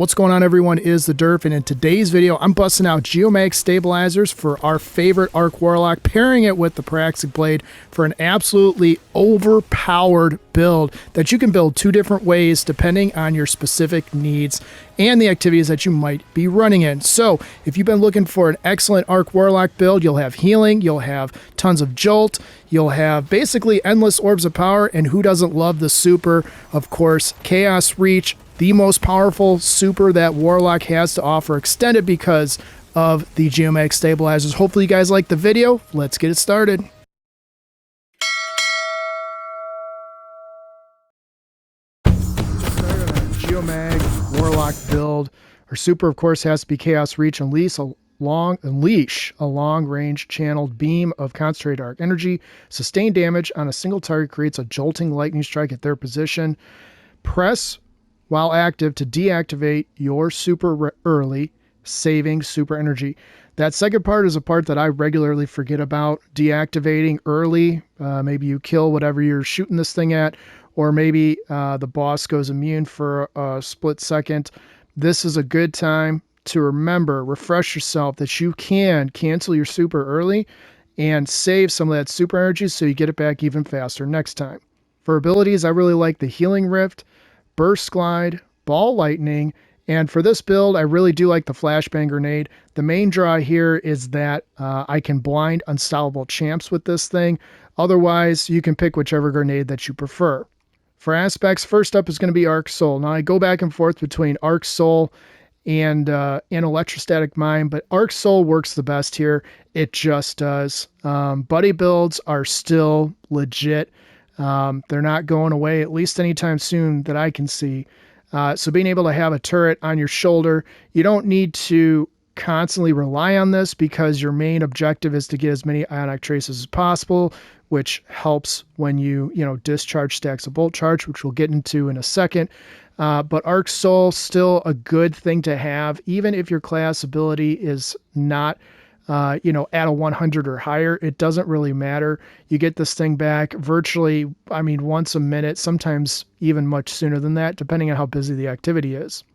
What's going on, everyone? Is the Durf, and in today's video I'm busting out Geomag Stabilizers for our favorite Arc Warlock, pairing it with the Praxic Blade for an absolutely overpowered build that you can build two different ways depending on your specific needs and the activities that you might be running in. So if you've been looking for an excellent Arc Warlock build, you'll have healing, you'll have tons of jolt, you'll have basically endless orbs of power, and who doesn't love the super? Of course, Chaos Reach, the most powerful super that Warlock has to offer, extended because of the Geomag Stabilizers. Hopefully you guys like the video. Let's get it started. Geomag Warlock build. Our super, of course, has to be Chaos Reach. Unleash a long-range channeled beam of concentrated arc energy. Sustained damage on a single target creates a jolting lightning strike at their position. Press while active to deactivate your super early, saving super energy. That second part is a part that I regularly forget about. Deactivating early, maybe you kill whatever you're shooting this thing at, or maybe the boss goes immune for a split second. This is a good time to remember, refresh yourself that you can cancel your super early and save some of that super energy so you get it back even faster next time. For abilities, I really like the Healing Rift, Burst Glide, Ball Lightning, and for this build, I really do like the Flashbang Grenade. The main draw here is that I can blind unstoppable champs with this thing. Otherwise, you can pick whichever grenade that you prefer. For aspects, first up is going to be Arc Soul. Now, I go back and forth between Arc Soul and Electrostatic Mine, but Arc Soul works the best here. It just does. Buddy builds are still legit. They're not going away, at least anytime soon that I can see. So being able to have a turret on your shoulder, you don't need to constantly rely on this because your main objective is to get as many ionic traces as possible, which helps when you discharge stacks of bolt charge, which we'll get into in a second. But Arc Soul, still a good thing to have, even if your class ability is not at a 100 or higher. It doesn't really matter. You get this thing back virtually, once a minute, sometimes even much sooner than that, depending on how busy the activity is.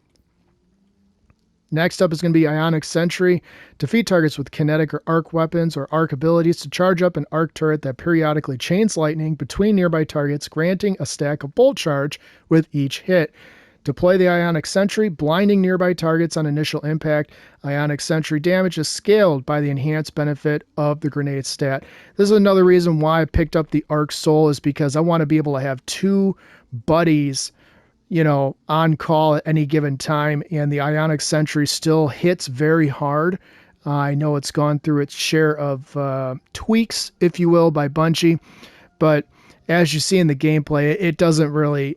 Next up is going to be Ionic Sentry. Defeat targets with kinetic or arc weapons or arc abilities to charge up an arc turret that periodically chains lightning between nearby targets, granting a stack of bolt charge with each hit. Deploy the Ionic Sentry, blinding nearby targets on initial impact. Ionic Sentry damage is scaled by the enhanced benefit of the grenade stat. This is another reason why I picked up the Arc Soul, is because I want to be able to have two buddies, on call at any given time, and the Ionic Sentry still hits very hard. I know it's gone through its share of tweaks, if you will, by Bungie, but as you see in the gameplay, it doesn't really,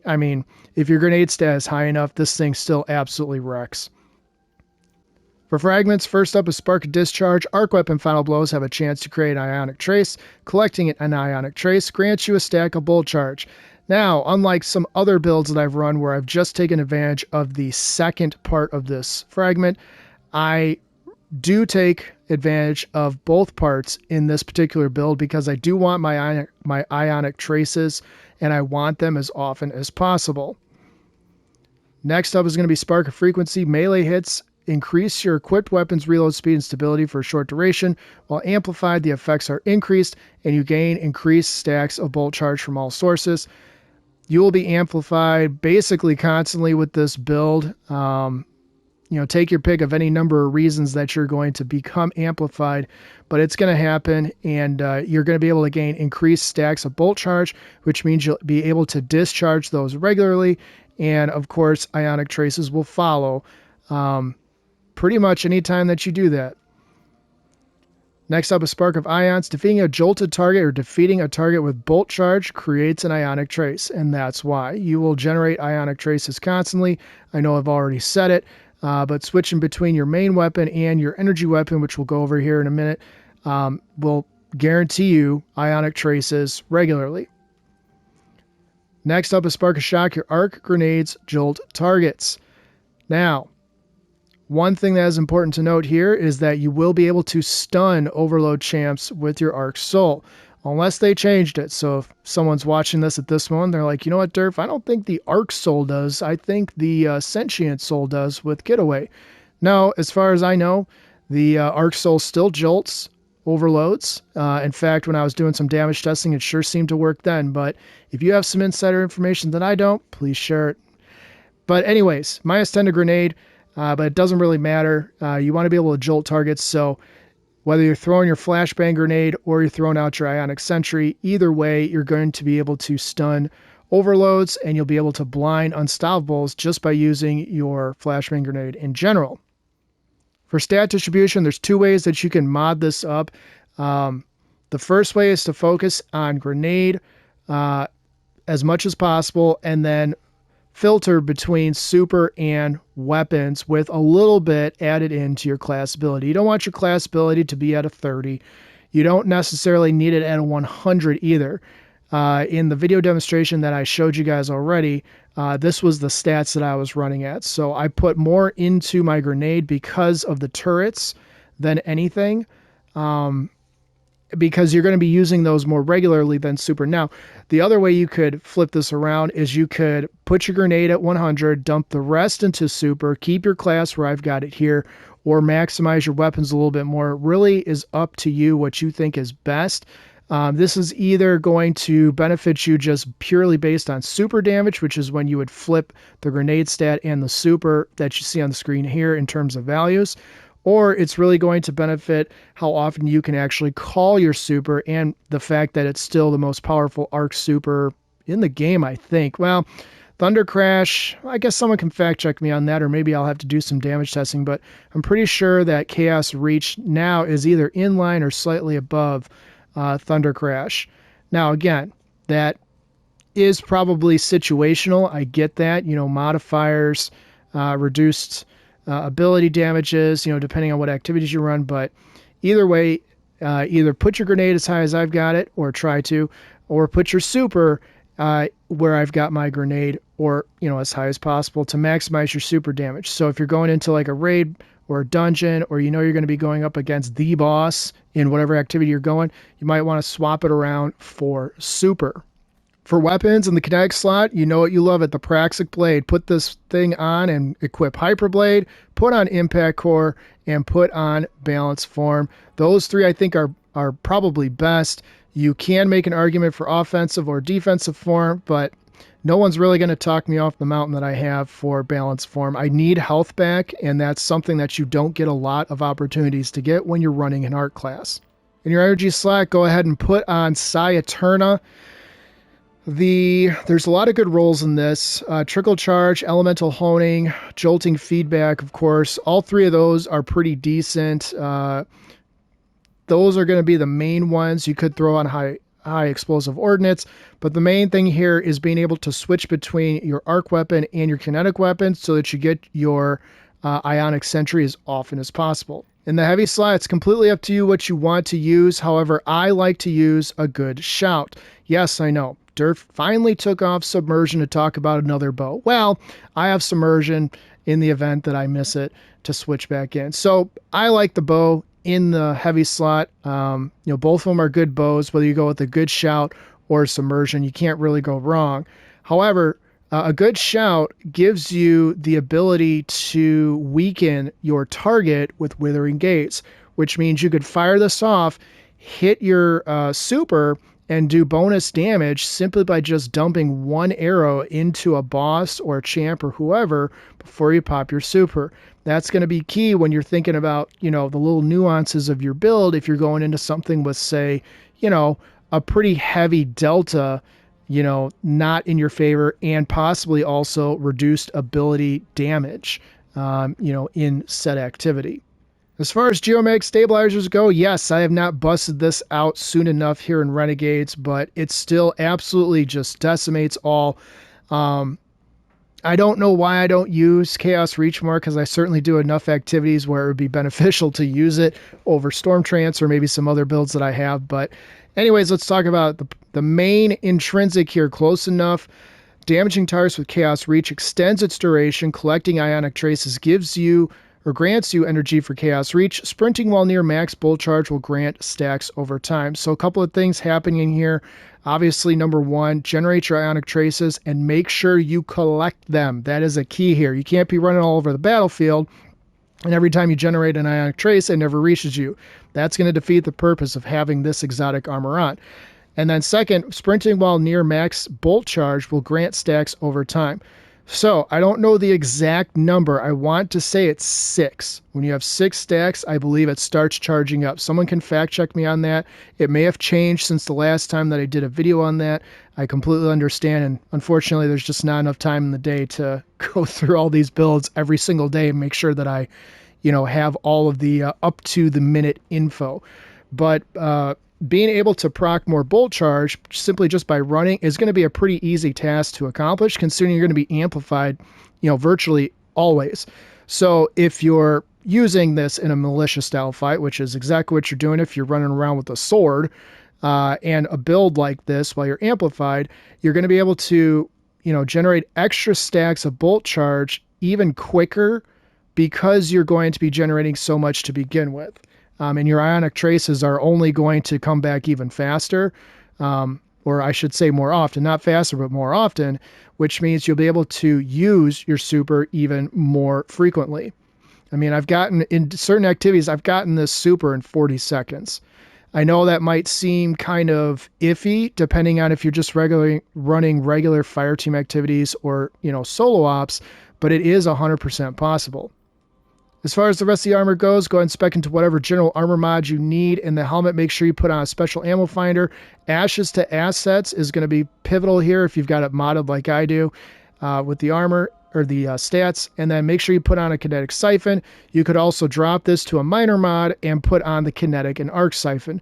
if your grenade stat is high enough, this thing still absolutely wrecks. For fragments, first up is Spark of Discharge. Arc Weapon Final Blows have a chance to create an Ionic Trace. Collecting an Ionic Trace grants you a stack of bolt charge. Now, unlike some other builds that I've run where I've just taken advantage of the second part of this fragment, I do take advantage of both parts in this particular build because I do want my Ionic Traces, and I want them as often as possible. Next up is going to be Spark of Frequency. Melee hits increase your equipped weapon's reload speed and stability for a short duration, while amplified, the effects are increased, and you gain increased stacks of bolt charge from all sources. You will be amplified basically constantly with this build. Take your pick of any number of reasons that you're going to become amplified, but it's going to happen, and you're going to be able to gain increased stacks of bolt charge, which means you'll be able to discharge those regularly, and of course, Ionic Traces will follow pretty much any time that you do that. Next up is Spark of Ions. Defeating a jolted target or defeating a target with bolt charge creates an Ionic Trace, and that's why. You will generate Ionic Traces constantly. I know I've already said it, but switching between your main weapon and your energy weapon, which we'll go over here in a minute, will guarantee you Ionic Traces regularly. Next up is Spark of Shock. Your arc grenades jolt targets. Now, one thing that is important to note here is that you will be able to stun overload champs with your Arc Soul. unless they changed it. So if someone's watching this at this moment, they're like, you know what, Durf, I don't think the Arc Soul does. I think the Sentient Soul does with Getaway. No, as far as I know, the Arc Soul still jolts overloads. In fact, when I was doing some damage testing, it sure seemed to work then. But if you have some insider information that I don't, please share it. But anyways, -10 to grenade, but it doesn't really matter. You want to be able to jolt targets, so whether you're throwing your flashbang grenade or you're throwing out your ionic sentry, either way, you're going to be able to stun overloads and you'll be able to blind unstoppables just by using your flashbang grenade in general. For stat distribution, there's two ways that you can mod this up. The first way is to focus on grenade as much as possible and then filter between super and weapons with a little bit added into your class ability. You don't want your class ability to be at a 30. You don't necessarily need it at a 100 either. In the video demonstration that I showed you guys already, this was the stats that I was running at. So I put more into my grenade because of the turrets than anything. Because you're going to be using those more regularly than super. Now, the other way you could flip this around is you could put your grenade at 100, dump the rest into super, keep your class where I've got it here, or maximize your weapons a little bit more. It really is up to you what you think is best. This is either going to benefit you just purely based on super damage, which is when you would flip the grenade stat and the super that you see on the screen here in terms of values, or it's really going to benefit how often you can actually call your super and the fact that it's still the most powerful arc super in the game, I think. Well, Thunder Crash, I guess someone can fact check me on that, or maybe I'll have to do some damage testing, but I'm pretty sure that Chaos Reach now is either in line or slightly above Thunder Crash. Now, again, that is probably situational. I get that, modifiers, reduced ability damages, depending on what activities you run. But either way, either put your grenade as high as I've got it, or try to, or put your super where I've got my grenade, or, as high as possible to maximize your super damage. So if you're going into like a raid or a dungeon, or you're going to be going up against the boss in whatever activity you're going, you might want to swap it around for super. For weapons in the kinetic slot, you know what you love it, the Praxic Blade. Put this thing on and equip Hyper Blade, put on Impact Core, and put on Balance Form. Those three I think are probably best. You can make an argument for offensive or defensive form, but no one's really going to talk me off the mountain that I have for Balance Form. I need health back, and that's something that you don't get a lot of opportunities to get when you're running an art class. In your energy slot, go ahead and put on Psi Eterna. There's a lot of good rolls in this. Trickle Charge, Elemental Honing, Jolting Feedback, of course. All three of those are pretty decent. Those are going to be the main ones. You could throw on high explosive ordnance, but the main thing here is being able to switch between your arc weapon and your kinetic weapon so that you get your ionic sentry as often as possible. In the heavy slot, it's completely up to you what you want to use. However, I like to use a good shout. Yes, I know. Durf finally took off submersion to talk about another bow. Well, I have submersion in the event that I miss it to switch back in. So I like the bow in the heavy slot. Both of them are good bows, whether you go with a good shout or submersion, you can't really go wrong. However, a good shout gives you the ability to weaken your target with Withering Gaze, which means you could fire this off, hit your super, and do bonus damage simply by just dumping one arrow into a boss or a champ or whoever before you pop your super. That's going to be key when you're thinking about, the little nuances of your build. If you're going into something with, say, a pretty heavy delta, not in your favor, and possibly also reduced ability damage, in said activity. As far as Geomag Stabilizers go, yes, I have not busted this out soon enough here in Renegades, but it still absolutely just decimates all. I don't know why I don't use Chaos Reach more, because I certainly do enough activities where it would be beneficial to use it over Storm Trance or maybe some other builds that I have. But anyways, let's talk about the main intrinsic here. Close enough. Damaging targets with Chaos Reach extends its duration. Collecting Ionic Traces gives you or grants you energy for chaos reach. Sprinting while near max bolt charge will grant stacks over time. So a couple of things happening here. Obviously, number one, generate your ionic traces and make sure you collect them. That is a key here. You can't be running all over the battlefield, and every time you generate an ionic trace, it never reaches you. That's going to defeat the purpose of having this exotic armor on. And then second, sprinting while near max bolt charge will grant stacks over time. So I don't know the exact number. I want to say it's 6. When you have 6 stacks, I believe it starts charging up. Someone can fact check me on that. It may have changed since the last time that I did a video on that. I completely understand, and unfortunately there's just not enough time in the day to go through all these builds every single day and make sure that I, have all of the up to the minute info. But being able to proc more bolt charge simply just by running is going to be a pretty easy task to accomplish, considering you're going to be amplified, virtually always. So if you're using this in a militia style fight, which is exactly what you're doing if you're running around with a sword and a build like this while you're amplified, you're going to be able to, generate extra stacks of bolt charge even quicker because you're going to be generating so much to begin with. And your ionic traces are only going to come back even faster, or I should say more often, not faster, but more often, which means you'll be able to use your super even more frequently. I mean, in certain activities, I've gotten this super in 40 seconds. I know that might seem kind of iffy, depending on if you're just running regular fire team activities or, solo ops, but it is 100% possible. As far as the rest of the armor goes, go ahead and spec into whatever general armor mod you need. In the helmet, make sure you put on a special ammo finder. Ashes to assets is going to be pivotal here if you've got it modded like I do with the armor or the stats. And then make sure you put on a kinetic siphon. You could also drop this to a minor mod and put on the kinetic and arc siphon.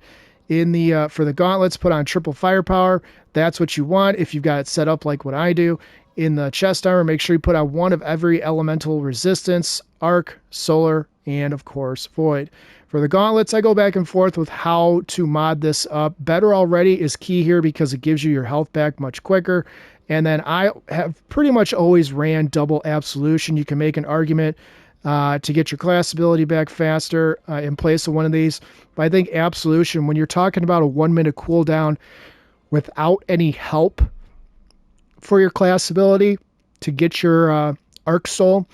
For the gauntlets, put on triple firepower. That's what you want if you've got it set up like what I do. In the chest armor, make sure you put on one of every elemental resistance, arc, solar, and of course, void. For the gauntlets, I go back and forth with how to mod this up. Better already is key here because it gives you your health back much quicker. And then I have pretty much always ran double absolution. You can make an argument to get your class ability back faster in place of one of these. But I think absolution, when you're talking about a 1 minute cooldown without any help for your class ability to get your arc soul,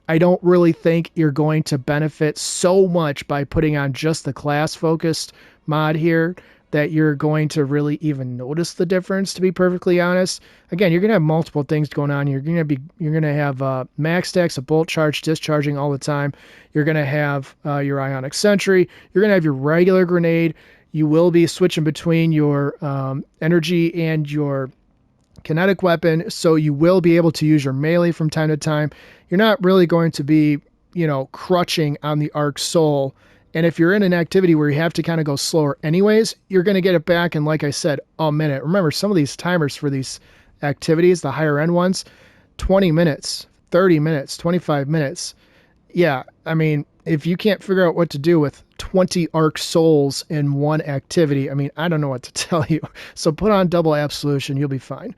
I don't really think you're going to benefit so much by putting on just the class focused mod here that you're going to really even notice the difference, to be perfectly honest. Again, you're going to have multiple things going on. You're going to have max stacks of bolt charge discharging all the time. You're going to have your ionic sentry. You're going to have your regular grenade. You will be switching between your energy and your kinetic weapon, so you will be able to use your melee from time to time. You're not really going to be, crutching on the arc soul. And if you're in an activity where you have to kind of go slower anyways, you're going to get it back in, like I said, a minute. Remember, some of these timers for these activities, the higher end ones, 20 minutes, 30 minutes, 25 minutes. Yeah, I mean, if you can't figure out what to do with 20 arc souls in one activity, I mean, I don't know what to tell you. So put on double absolution, you'll be fine.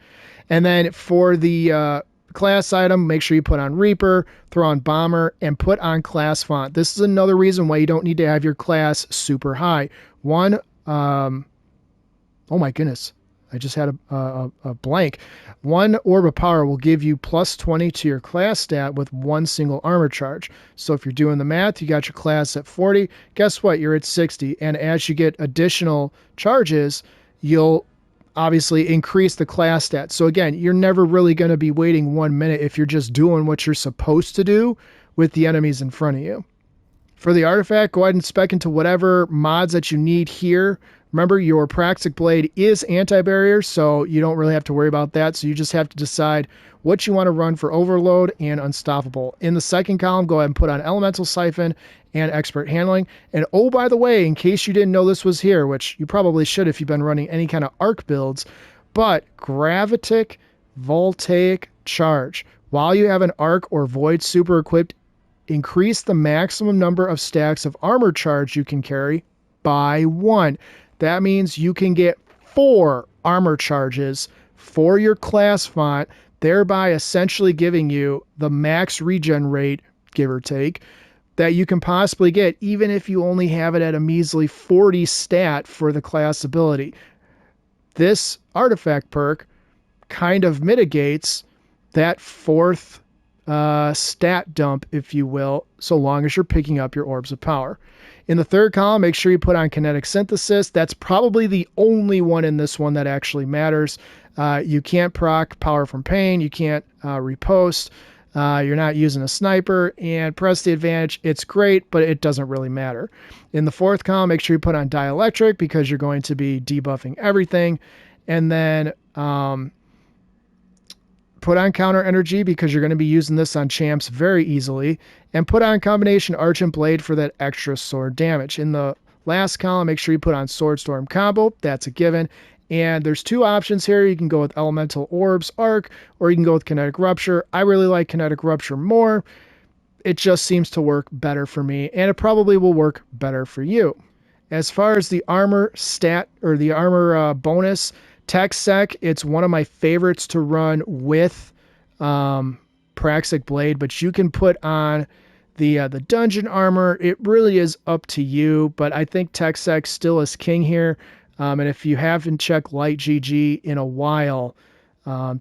And then for the class item, make sure you put on Reaper, throw on Bomber, and put on class font. This is another reason why you don't need to have your class super high. Oh my goodness, I just had a blank. One orb of power will give you plus 20 to your class stat with one single armor charge. So if you're doing the math, you got your class at 40. Guess what? You're at 60. And as you get additional charges, you'll obviously increase the class stat. So again, you're never really going to be waiting 1 minute if you're just doing what you're supposed to do with the enemies in front of you. For the artifact, go ahead and spec into whatever mods that you need here. Remember, your Praxic Blade is anti-barrier, so you don't really have to worry about that. So you just have to decide what you want to run for Overload and Unstoppable. In the second column, go ahead and put on Elemental Siphon and Expert Handling. And oh, by the way, in case you didn't know this was here, which you probably should if you've been running any kind of arc builds, but Gravitic Voltaic Charge. While you have an arc or void super equipped, increase the maximum number of stacks of armor charge you can carry by 1. That means you can get 4 armor charges for your class font, thereby essentially giving you the max regen rate, give or take, that you can possibly get, even if you only have it at a measly 40 stat for the class ability. This artifact perk kind of mitigates that fourth stat dump, if you will, so long as you're picking up your orbs of power. In the third column, make sure you put on kinetic synthesis. That's probably the only one in this one that actually matters. You can't proc power from pain. You can't repost. You're not using a sniper, and press the advantage. It's great, but it doesn't really matter. In the fourth column, make sure you put on dielectric because you're going to be debuffing everything. And then put on counter energy because you're going to be using this on champs very easily. And put on combination arch and blade for that extra sword damage. In the last column, make sure you put on sword storm combo. That's a given. And there's two options here. You can go with elemental orbs arc, or you can go with kinetic rupture. I really like kinetic rupture more. It just seems to work better for me, and it probably will work better for you. As far as the armor stat or the armor bonus, Tech Sec, it's one of my favorites to run with Praxic Blade, but you can put on the dungeon armor. It really is up to you, but I think Tech Sec still is king here. And if you haven't checked Light GG in a while,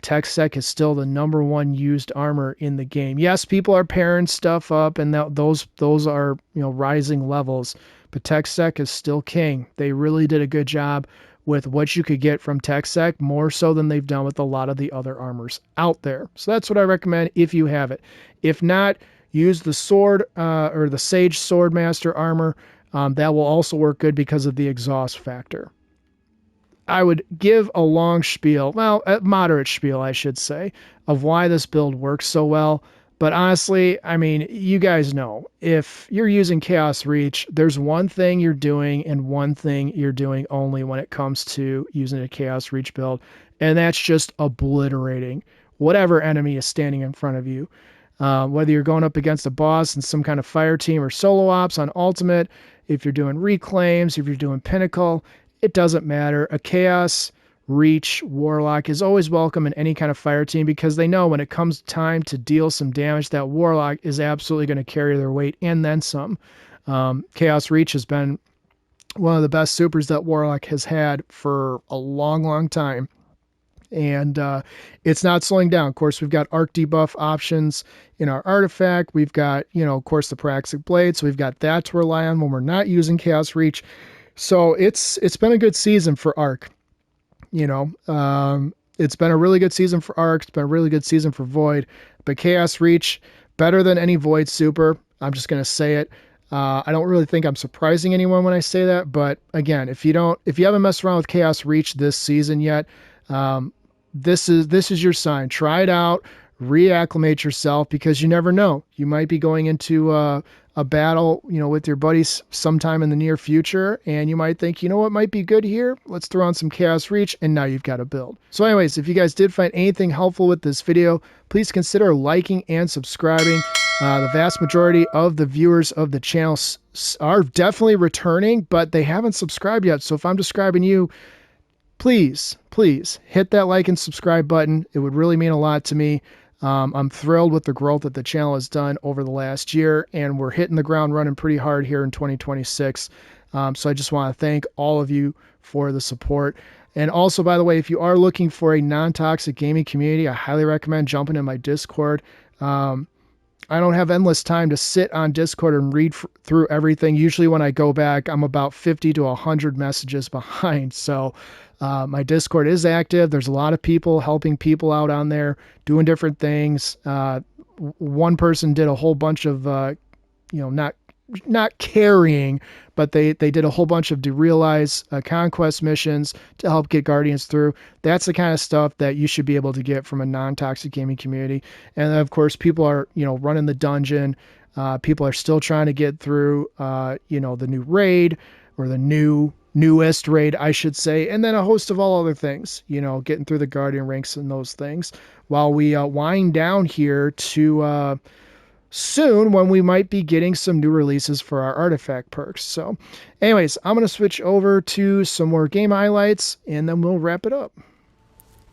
Tech Sec is still the #1 used armor in the game. Yes, people are pairing stuff up, and those are rising levels, but Tech Sec is still king. They really did a good job with what you could get from Tech Sec, more so than they've done with a lot of the other armors out there. So that's what I recommend if you have it. If not, use the sword or the Sage Swordmaster armor. That will also work good because of the exhaust factor. I would give a long spiel, well, a moderate spiel, I should say, of why this build works so well. But honestly, I mean, you guys know, if you're using Chaos Reach, there's one thing you're doing and one thing you're doing only when it comes to using a Chaos Reach build, and that's just obliterating whatever enemy is standing in front of you. Whether you're going up against a boss in some kind of fire team or solo ops on Ultimate, if you're doing reclaims, if you're doing Pinnacle, it doesn't matter. A Chaos Reach Warlock is always welcome in any kind of fire team because they know when it comes time to deal some damage, that Warlock is absolutely going to carry their weight and then some. Chaos Reach has been one of the best supers that Warlock has had for a long, long time. And it's not slowing down. Of course, we've got arc debuff options in our artifact. We've got, of course, the Praxic Blade. So we've got that to rely on when we're not using Chaos Reach. So it's been a good season for arc. It's been a really good season for arc. It's been a really good season for Void. But Chaos Reach, better than any Void super. I'm just going to say it. I don't really think I'm surprising anyone when I say that. But again, if you haven't messed around with Chaos Reach this season yet, this is your sign. Try it out, reacclimate yourself, because you never know. You might be going into a battle, with your buddies sometime in the near future, and you might think, what might be good here? Let's throw on some Chaos Reach, and now you've got a build. So anyways, if you guys did find anything helpful with this video, please consider liking and subscribing. The vast majority of the viewers of the channel are definitely returning, but they haven't subscribed yet. So if I'm describing you, please hit that like and subscribe button. It would really mean a lot to me. I'm thrilled with the growth that the channel has done over the last year, and we're hitting the ground running pretty hard here in 2026. So I just want to thank all of you for the support. And also, by the way, if you are looking for a non-toxic gaming community, I highly recommend jumping in my Discord. I don't have endless time to sit on Discord and read through everything. Usually when I go back, I'm about 50 to 100 messages behind. So my Discord is active. There's a lot of people helping people out on there, doing different things. One person did a whole bunch of, not carrying, but they did a whole bunch of derealize conquest missions to help get Guardians through. That's the kind of stuff that you should be able to get from a non-toxic gaming community. And then, of course, people are, running the dungeon. People are still trying to get through, the new raid, or the newest raid, I should say. And then a host of all other things, getting through the Guardian ranks and those things, while we wind down here to soon, when we might be getting some new releases for our artifact perks. So anyways, I'm going to switch over to some more game highlights, and then we'll wrap it up.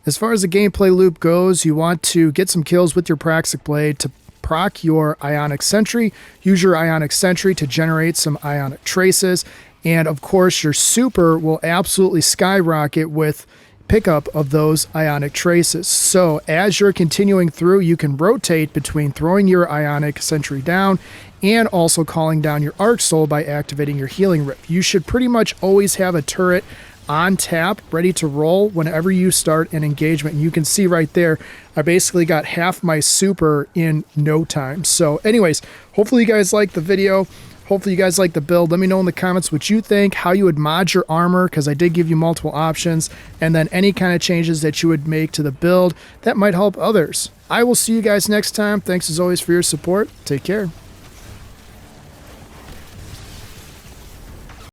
As far as the gameplay loop goes, you want to get some kills with your Praxic Blade to proc your Ionic Sentry. Use your Ionic Sentry to generate some Ionic traces. And of course, your super will absolutely skyrocket with pickup of those Ionic traces. So as you're continuing through, you can rotate between throwing your Ionic Sentry down and also calling down your Arc Soul by activating your Healing Rift. You should pretty much always have a turret on tap, ready to roll whenever you start an engagement. And you can see right there, I basically got half my super in no time. So anyways, hopefully you guys like the video. Hopefully you guys like the build. Let me know in the comments what you think, how you would mod your armor, because I did give you multiple options, and then any kind of changes that you would make to the build that might help others. I will see you guys next time. Thanks as always for your support. Take care.